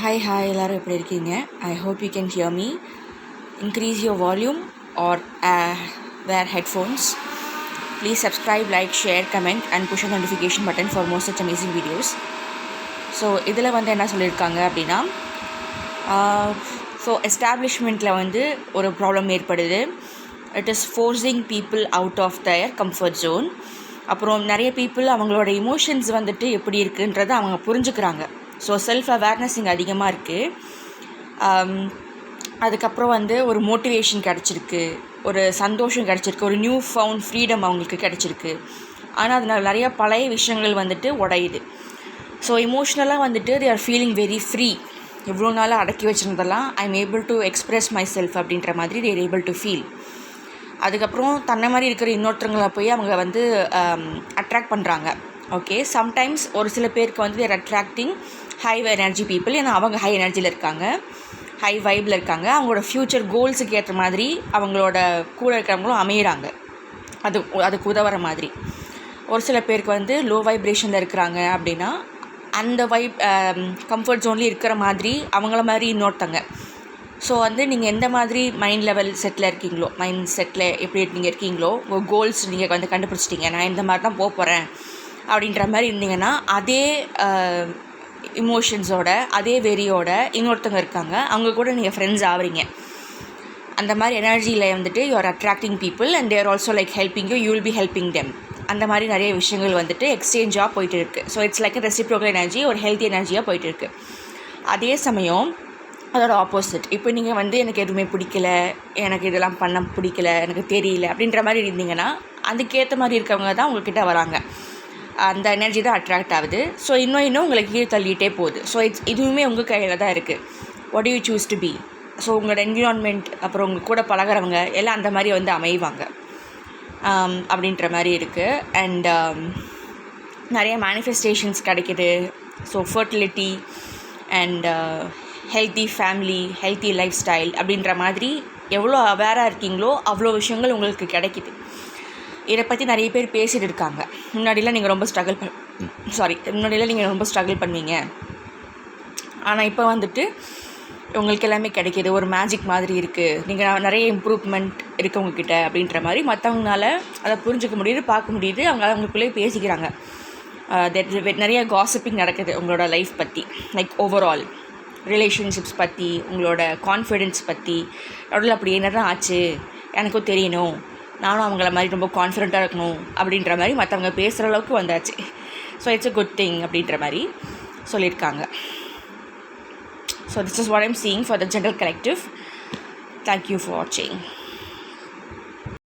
Hi, எல்லாரும் எப்படி இருக்கீங்க? I hope you can hear me. Increase your volume or wear headphones. Please subscribe, like, share, comment and push the notification button for more such amazing videos. So இதில் வந்து என்ன சொல்லியிருக்காங்க அப்படின்னா, so எஸ்டாப்ளிஷ்மெண்ட்டில் வந்து ஒரு ப்ராப்ளம் ஏற்படுது. It is forcing people out of their comfort zone. அப்புறம் நிறைய பீப்புள் அவங்களோட இமோஷன்ஸ் வந்துட்டு எப்படி இருக்குன்றதை அவங்க புரிஞ்சுக்கிறாங்க. ஸோ செல்ஃப் அவேர்னஸ் இங்கே அதிகமாக இருக்குது. அதுக்கப்புறம் வந்து ஒரு மோட்டிவேஷன் கிடச்சிருக்கு, ஒரு சந்தோஷம் கிடச்சிருக்கு, ஒரு நியூ ஃபவுண்ட் ஃப்ரீடம் அவங்களுக்கு கிடச்சிருக்கு. ஆனால் அதனால் நிறையா பழைய விஷயங்கள் வந்துட்டு உடையுது. ஸோ இமோஷ்னலாக வந்துட்டு they are feeling very free. எவ்வளோ நாளாக அடக்கி வச்சுருந்ததெல்லாம் I am able to express myself அப்படின்ற மாதிரி they are able to feel. அதுக்கப்புறம் தன்னை மாதிரி இருக்கிற இன்னொருத்தவங்களை போய் அவங்க வந்து அட்ராக்ட் பண்ணுறாங்க. ஓகே, சம்டைம்ஸ் ஒரு சில பேருக்கு வந்து தேர் அட்ராக்டிங் ஹை எனர்ஜி பீப்புள். ஏன்னா அவங்க ஹை எனர்ஜியில் இருக்காங்க, ஹை வைப்பில் இருக்காங்க. அவங்களோட ஃப்யூச்சர் கோல்ஸுக்கு ஏற்ற மாதிரி அவங்களோட கூட இருக்கிறவங்களும் அமையிறாங்க, அதுக்கு உதவுற மாதிரி. ஒரு சில பேருக்கு வந்து லோ வைப்ரேஷனில் இருக்கிறாங்க அப்படின்னா அந்த கம்ஃபர்ட் ஜோன்லேயே இருக்கிற மாதிரி அவங்கள மாதிரி இன்னொருத்தங்க. ஸோ வந்து நீங்கள் எந்த மாதிரி மைண்ட் லெவல் செட்டில் இருக்கீங்களோ, மைண்ட் செட்டில் எப்படி நீங்கள் இருக்கீங்களோ, உங்கள் கோல்ஸ் நீங்கள் வந்து கண்டுபிடிச்சிட்டிங்க, நான் இந்த மாதிரி தான் போகிறேன் அப்படின்ற மாதிரி இருந்தீங்கன்னா, அதே இமோஷன்ஸோட அதே வெறியோட இன்னொருத்தவங்க இருக்காங்க, அவங்க கூட நீங்கள் ஃப்ரெண்ட்ஸ் ஆகிறீங்க. அந்த மாதிரி எனர்ஜியில் வந்துட்டு you are attracting people and there also like helping you will be helping them. அந்த மாதிரி நிறைய விஷயங்கள் வந்துட்டு எக்ஸ்சேஞ்சாக போயிட்டு இருக்குது. So it's like reciprocal energy, ஒரு ஹெல்த்தி எனர்ஜியாக போயிட்டு இருக்குது. அதே சமயம் அதோட ஆப்போசிட், இப்போ நீங்கள் வந்து எனக்கு எதுவுமே பிடிக்கல, எனக்கு இதெல்லாம் பண்ண பிடிக்கல, எனக்கு தெரியல அப்படின்ற மாதிரி இருந்தீங்கன்னா அதுக்கேற்ற மாதிரி இருக்கவங்க தான் உங்கள்கிட்ட வராங்க. அந்த எனர்ஜி தான் அட்ராக்ட் ஆகுது. ஸோ இன்னும் உங்களை கீழே தள்ளிகிட்டே போகுது. ஸோ இதுவுமே உங்கள் கையில் தான் இருக்குது. What do you choose to be? So உங்களோட என்விரான்மெண்ட், அப்புறம் உங்கள் கூட பழகிறவங்க எல்லாம் அந்த மாதிரி வந்து அமைவாங்க அப்படின்ற மாதிரி இருக்குது. அண்ட் நிறைய மேனிஃபெஸ்டேஷன்ஸ் கிடைக்கிது. So fertility and healthy family, healthy life style அப்படின்ற மாதிரி எவ்வளோ அவேராக இருக்கீங்களோ அவ்வளோ விஷயங்கள் உங்களுக்கு கிடைக்கிது. இதை பற்றி நிறைய பேர் பேசிகிட்டு இருக்காங்க. முன்னாடியெலாம் நீங்கள் ரொம்ப ஸ்ட்ரகிள் பண்ணுவீங்க, ஆனால் இப்போ வந்துட்டு உங்களுக்கு எல்லாமே கிடைக்கிது, ஒரு மேஜிக் மாதிரி இருக்குது, நீங்கள் நிறைய இம்ப்ரூவ்மெண்ட் இருக்குது உங்ககிட்ட அப்படின்ற மாதிரி மற்றவங்களால அதை புரிஞ்சிக்க முடியுது, பார்க்க முடியுது. அவங்களுக்குள்ளேயே பேசிக்கிறாங்க. நிறைய காசிப்பிங் நடக்குது உங்களோட லைஃப் பற்றி, லைக் ஓவரால் ரிலேஷன்ஷிப்ஸ் பற்றி, உங்களோட கான்ஃபிடென்ஸ் பற்றி. நடுவில் அப்படி என்ன தான் ஆச்சு, எனக்கும் தெரியணும், நானும் அவங்கள மாதிரி ரொம்ப கான்ஃபிடென்ட்டாக இருக்கணும் அப்படின்ற மாதிரி மற்றவங்க பேசுகிற அளவுக்கு வந்தாச்சு. So it's a good thing அப்படின்ற மாதிரி சொல்லியிருக்காங்க. So this is what I'm seeing for the general collective. Thank you for வாட்சிங்.